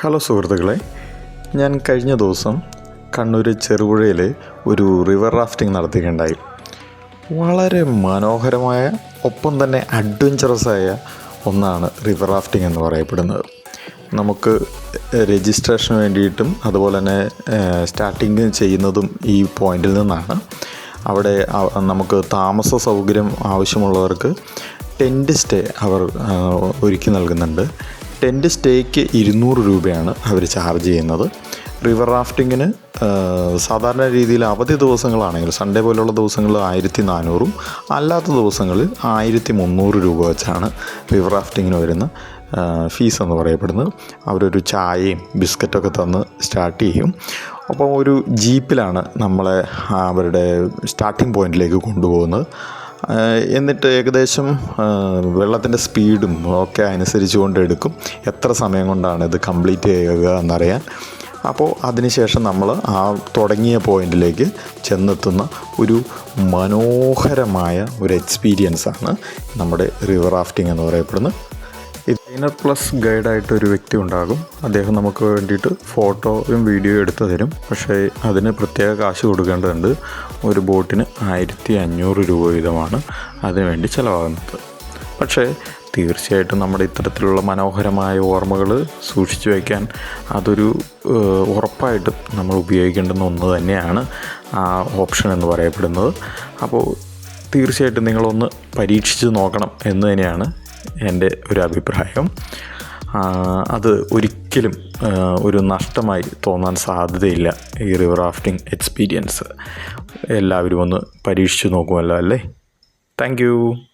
Hello സുഹൃത്തുക്കളെ, ഞാൻ കഴിഞ്ഞ ദിവസം കണ്ണൂർ ചെറുപുഴയിൽ ഒരു റിവർ റാഫ്റ്റിംഗ് നടത്തുകയുണ്ടായി. വളരെ മനോഹരമായ ഒപ്പം തന്നെ അഡ്വഞ്ചറസായ ഒന്നാണ് റിവർ റാഫ്റ്റിംഗ് എന്ന് പറയപ്പെടുന്നത്. നമുക്ക് രജിസ്ട്രേഷന് വേണ്ടിയിട്ടും അതുപോലെ തന്നെ സ്റ്റാർട്ടിങ് ചെയ്യുന്നതും ഈ പോയിന്റിൽ നിന്നാണ്. അവിടെ നമുക്ക് താമസ സൗകര്യം ആവശ്യമുള്ളവർക്ക് ടെൻറ്റ് സ്റ്റേ അവർ ഒരുക്കി നൽകുന്നുണ്ട്. ടെൻറ്റ് സ്റ്റേക്ക് 200 രൂപയാണ് അവർ ചാർജ് ചെയ്യുന്നത്. റിവർ റാഫ്റ്റിങ്ങിന് സാധാരണ രീതിയിൽ അവധി ദിവസങ്ങളാണെങ്കിൽ സൺഡേ പോലുള്ള ദിവസങ്ങളിൽ 1400, അല്ലാത്ത ദിവസങ്ങളിൽ 1300 രൂപ വെച്ചാണ് റിവർ റാഫ്റ്റിങ്ങിന് വരുന്ന ഫീസ് എന്ന് പറയപ്പെടുന്നത്. അവരൊരു ചായയും ബിസ്ക്കറ്റൊക്കെ തന്ന് സ്റ്റാർട്ട് ചെയ്യും. അപ്പോൾ ഒരു ജീപ്പിലാണ് നമ്മളെ അവരുടെ സ്റ്റാർട്ടിംഗ് പോയിന്റിലേക്ക് കൊണ്ടുപോകുന്നത്. എന്നിട്ട് ഏകദേശം വെള്ളത്തിൻ്റെ സ്പീഡും ഒക്കെ അനുസരിച്ച് കൊണ്ട് എടുക്കും, എത്ര സമയം കൊണ്ടാണ് ഇത് കംപ്ലീറ്റ് ചെയ്യുക എന്നറിയാൻ. അപ്പോൾ അതിനുശേഷം നമ്മൾ ആ തുടങ്ങിയ പോയിന്റിലേക്ക് ചെന്നെത്തുന്ന ഒരു മനോഹരമായ ഒരു എക്സ്പീരിയൻസാണ് നമ്മുടെ റിവർ റാഫ്റ്റിംഗ് എന്ന് പറയപ്പെടുന്നത്. ട്രെയിനർ പ്ലസ് ഗൈഡായിട്ടൊരു വ്യക്തി ഉണ്ടാകും. അദ്ദേഹം നമുക്ക് വേണ്ടിയിട്ട് ഫോട്ടോയും വീഡിയോയും എടുത്തു തരും. പക്ഷേ അതിന് പ്രത്യേക കാശ് കൊടുക്കേണ്ടതുണ്ട്. ഒരു ബോട്ടിന് 1500 രൂപ വീതമാണ് അതിനുവേണ്ടി ചിലവാകുന്നത്. പക്ഷേ തീർച്ചയായിട്ടും നമ്മുടെ ഇത്തരത്തിലുള്ള മനോഹരമായ ഓർമ്മകൾ സൂക്ഷിച്ചു വയ്ക്കാൻ അതൊരു ഉറപ്പായിട്ടും നമ്മൾ ഉപയോഗിക്കേണ്ടുന്ന ഒന്ന് തന്നെയാണ് ആ ഓപ്ഷൻ എന്ന് പറയപ്പെടുന്നത്. അപ്പോൾ തീർച്ചയായിട്ടും നിങ്ങളൊന്ന് പരീക്ഷിച്ച് നോക്കണം എന്ന് തന്നെയാണ് എൻ്റെ ഒരു അഭിപ്രായം. അത് ഒരിക്കലും ഒരു നഷ്ടമായി തോന്നാൻ സാധ്യതയില്ല. ഈ റിവർ റാഫ്റ്റിംഗ് എക്സ്പീരിയൻസ് എല്ലാവരും ഒന്ന് പരീക്ഷിച്ച് നോക്കുമല്ലോ അല്ലേ? Thank you.